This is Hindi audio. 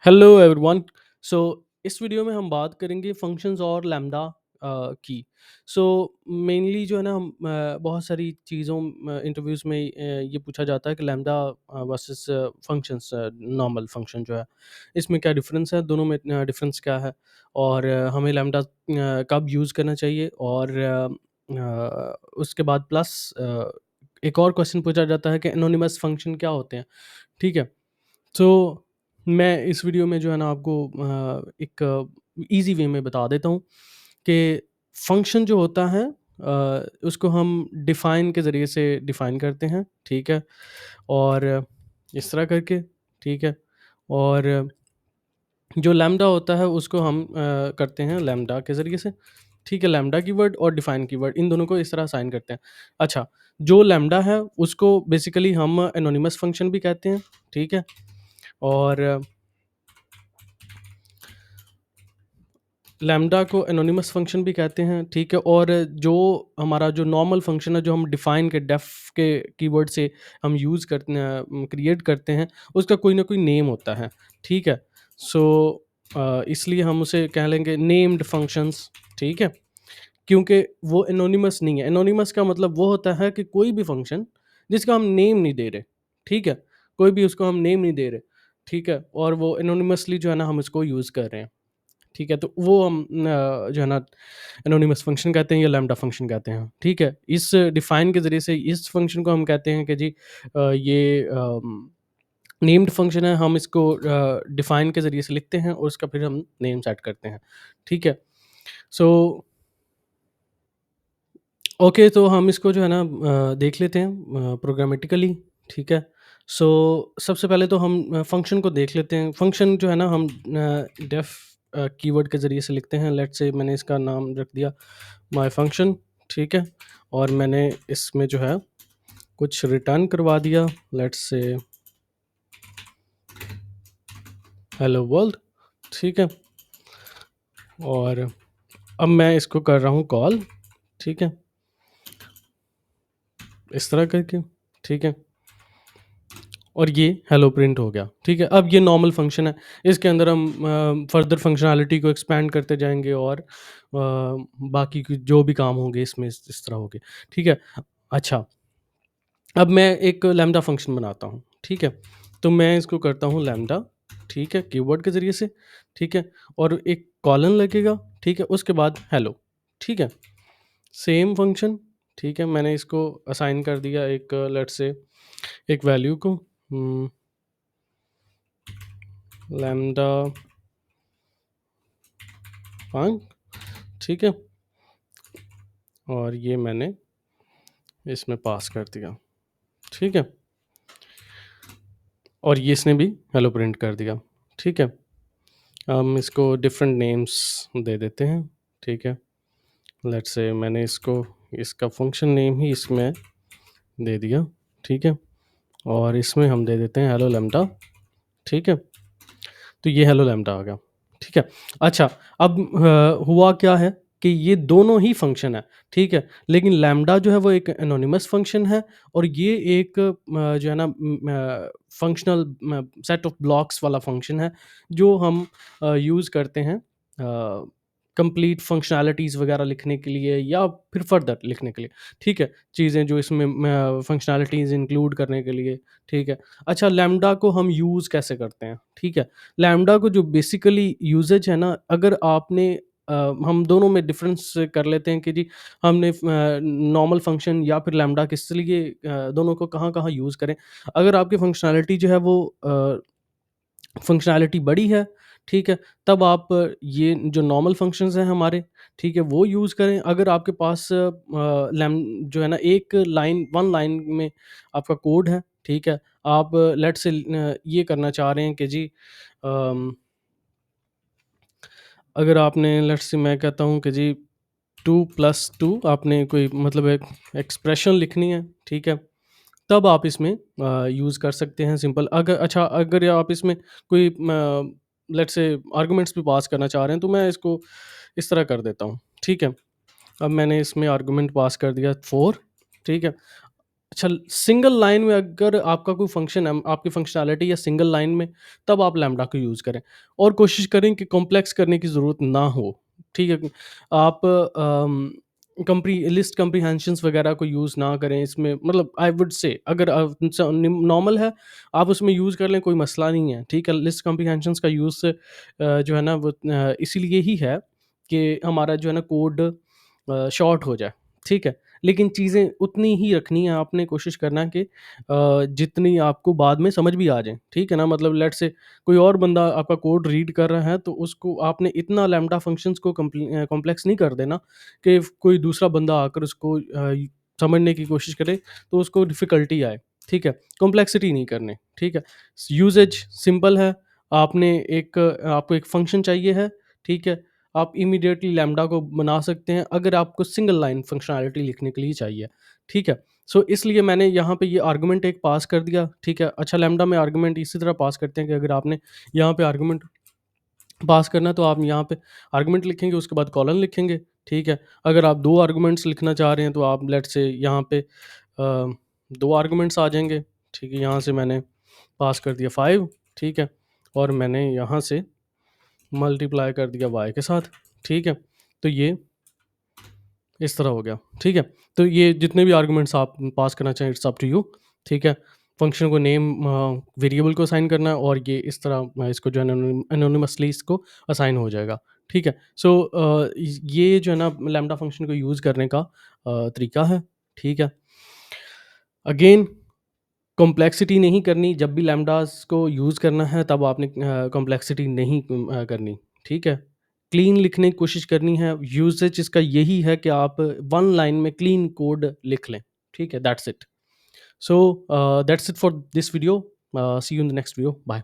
Hello everyone. सो इस वीडियो में हम बात करेंगे फंक्शंस और लैम्डा की। सो मेनली जो है ना हम बहुत सारी चीज़ों इंटरव्यूज़ में ये पूछा जाता है कि lambda versus functions, normal function जो है इसमें क्या डिफरेंस है, दोनों में डिफरेंस क्या है और हमें लैम्डा कब यूज़ करना चाहिए और उसके बाद प्लस एक और क्वेश्चन पूछा जाता है कि एनोनिमस फंक्शन क्या होते हैं। ठीक है। तो मैं इस वीडियो में जो है ना आपको एक ईज़ी वे में बता देता हूँ कि फंक्शन जो होता है उसको हम डिफ़ाइन के ज़रिए से डिफ़ाइन करते हैं, ठीक है? और इस तरह करके, ठीक है? और जो लैम्डा होता है उसको हम करते हैं लैम्डा के ज़रिए से, ठीक है? लैम्डा कीवर्ड और डिफ़ाइन कीवर्ड इन दोनों को इस तरह असाइन करते हैं। अच्छा, जो लैम्डा है उसको बेसिकली हम एनोनिमस फंक्शन भी कहते हैं, ठीक है? और लैम्डा को एनोनिमस फंक्शन भी कहते हैं, ठीक है? और जो हमारा जो नॉर्मल फंक्शन है जो हम डिफाइन के डेफ के कीवर्ड से हम यूज़ करते हैं, क्रिएट करते हैं, उसका कोई ना कोई नेम होता है, ठीक है? सो इसलिए हम उसे कह लेंगे नेम्ड फंक्शंस, ठीक है? क्योंकि वो एनोनिमस नहीं है। एनोनिमस का मतलब वो होता है कि कोई भी फंक्शन जिसका हम नेम नहीं दे रहे, ठीक है? कोई भी उसको हम नेम नहीं दे रहे, ठीक है? और वो एनोनिमसली जो है ना हम उसको यूज़ कर रहे हैं। ठीक है, तो वो हम जो है ना एनोनिमस फंक्शन कहते हैं या लैम्डा फंक्शन कहते हैं, ठीक है? इस डिफाइन के ज़रिए से इस फंक्शन को हम कहते हैं कि जी ये नेम्ड फंक्शन है, हम इसको डिफाइन के ज़रिए से लिखते हैं और उसका फिर हम नेम सेट करते हैं, ठीक है? सो ओके, तो हम इसको जो है ना देख लेते हैं प्रोग्रामेटिकली, ठीक है? सो सबसे पहले तो हम फंक्शन को देख लेते हैं। फंक्शन जो है ना हम डेफ कीवर्ड के ज़रिए से लिखते हैं। लेट्स से मैंने इसका नाम रख दिया माय फंक्शन, ठीक है? और मैंने इसमें जो है कुछ रिटर्न करवा दिया, लेट्स से हेलो वर्ल्ड, ठीक है? और अब मैं इसको कर रहा हूँ कॉल, ठीक है? इस तरह करके, ठीक है? और ये हेलो प्रिंट हो गया, ठीक है? अब ये नॉर्मल फंक्शन है, इसके अंदर हम फर्दर फंक्शनैलिटी को एक्सपेंड करते जाएँगे और बाकी के जो भी काम होंगे इसमें इस तरह होंगे, ठीक है? अच्छा, अब मैं एक लैम्डा फंक्शन बनाता हूँ, ठीक है? तो मैं इसको करता हूँ लैम्डा, ठीक है? कीवर्ड के ज़रिए से, ठीक है? और एक कॉलन लगेगा, ठीक है? उसके बाद हेलो, ठीक है? सेम फंक्शन, ठीक है? मैंने इसको असाइन कर दिया एक लेट्स से एक वैल्यू को, लैम्डा फंक, ठीक है? और ये मैंने इसमें पास कर दिया, ठीक है? और ये इसने भी हेलो प्रिंट कर दिया, ठीक है? हम इसको डिफरेंट नेम्स दे देते हैं, ठीक है? लेट्स से मैंने इसको इसका फंक्शन नेम ही इसमें दे दिया, ठीक है? और इसमें हम दे देते हैं हेलो लैम्डा, ठीक है? तो ये हेलो लैम्डा आ गया, ठीक है? अच्छा, अब हुआ क्या है कि ये दोनों ही फंक्शन है, ठीक है? लेकिन लैम्डा जो है वो एक एनोनिमस फंक्शन है और ये एक जो है ना फंक्शनल सेट ऑफ ब्लॉक्स वाला फंक्शन है जो हम यूज़ करते हैं कंप्लीट फंक्शनैलिटीज़ वगैरह लिखने के लिए या फिर फर्दर लिखने के लिए, ठीक है? चीज़ें जो इसमें फंक्शनैलिटीज़ इंक्लूड करने के लिए, ठीक है? अच्छा, लैम्डा को हम यूज़ कैसे करते हैं, ठीक है? लैम्डा को जो बेसिकली यूसेज है ना, अगर आपने हम दोनों में डिफरेंस कर लेते हैं कि जी हमने नॉर्मल फंक्शन या फिर लैम्डा किस लिए दोनों को कहाँ-कहाँ यूज़ करें। अगर आपकी फंक्शनैलिटी जो है वो फंक्शनैलिटी बड़ी है, ठीक है? तब आप ये जो नॉर्मल फंक्शंस हैं हमारे, ठीक है? वो यूज़ करें। अगर आपके पास लैम जो है ना एक लाइन 1 लाइन में आपका कोड है, ठीक है? आप लेट्स से ये करना चाह रहे हैं कि जी अम, अगर आपने लेट्स से मैं कहता हूँ कि जी 2+2 आपने कोई मतलब एक एक्सप्रेशन लिखनी है, ठीक है? तब आप इसमें यूज़ कर सकते हैं सिंपल। अगर आप इसमें कोई लेट्स से आर्गुमेंट्स भी पास करना चाह रहे हैं तो मैं इसको इस तरह कर देता हूँ, ठीक है? अब मैंने इसमें आर्गुमेंट पास कर दिया 4, ठीक है? अच्छा, सिंगल लाइन में अगर आपका कोई फंक्शन है, आपकी फंक्शनैलिटी या सिंगल लाइन में, तब आप लैम्ब्डा को यूज़ करें और कोशिश करें कि कॉम्प्लेक्स करने की ज़रूरत ना हो, ठीक है? आप कंप्री लिस्ट कम्प्रीहेंशंस वगैरह को यूज़ ना करें इसमें, मतलब आई वुड से अगर नॉर्मल है, आप उसमें यूज़ कर लें, कोई मसला नहीं है, ठीक है? लिस्ट कम्प्रीहेंशंस का यूज़ जो है ना वो इसीलिए ही है कि हमारा जो है ना कोड शॉर्ट हो जाए, ठीक है? लेकिन चीज़ें उतनी ही रखनी है, आपने कोशिश करना है कि जितनी आपको बाद में समझ भी आ जाएँ, ठीक है ना? मतलब लेट्स से कोई और बंदा आपका कोड रीड कर रहा है, तो उसको आपने इतना लैम्ब्डा फंक्शंस को कॉम्प्लेक्स नहीं कर देना कि कोई दूसरा बंदा आकर उसको समझने की कोशिश करे, तो उसको डिफ़िकल्टी आए, ठीक है? कॉम्प्लेक्सिटी नहीं करनी, ठीक है? यूसेज सिंपल है, आपको एक फंक्शन चाहिए है, ठीक है? आप इमीडिएटली लैम्ब्डा को बना सकते हैं अगर आपको सिंगल लाइन फंक्शनैलिटी लिखने के लिए चाहिए, ठीक है? सो इसलिए मैंने यहाँ पे ये आर्गुमेंट एक पास कर दिया, ठीक है? अच्छा, लैम्ब्डा में आर्गुमेंट इसी तरह पास करते हैं कि अगर आपने यहाँ पे आर्गुमेंट पास करना है तो आप यहाँ पे आर्गुमेंट लिखेंगे, उसके बाद कॉलन लिखेंगे, ठीक है? अगर आप 2 आर्गुमेंट्स लिखना चाह रहे हैं तो आप लेट्स से यहाँ पे 2 आर्गुमेंट्स आ जाएँगे, ठीक है? यहाँ से मैंने पास कर दिया 5, ठीक है? और मैंने यहाँ से मल्टीप्लाई कर दिया y के साथ, ठीक है? तो ये इस तरह हो गया, ठीक है? तो ये जितने भी आर्गुमेंट्स आप पास करना चाहें, इट्स अप टू यू, ठीक है? फंक्शन को नेम वेरिएबल को असाइन करना है और ये इस तरह इसको जो है एनोनिमसली इसको असाइन हो जाएगा, ठीक है? सो ये जो है ना लैम्ब्डा फंक्शन को यूज़ करने का तरीका है, ठीक है? अगेन कॉम्प्लेक्सिटी नहीं करनी, जब भी लैम्ब्डास को यूज़ करना है तब आपने कॉम्प्लेक्सिटी नहीं करनी, ठीक है? क्लीन लिखने की कोशिश करनी है, यूसेज इसका यही है कि आप 1 लाइन में क्लीन कोड लिख लें, ठीक है? That's it. So that's it for this video, see you in the next video, bye.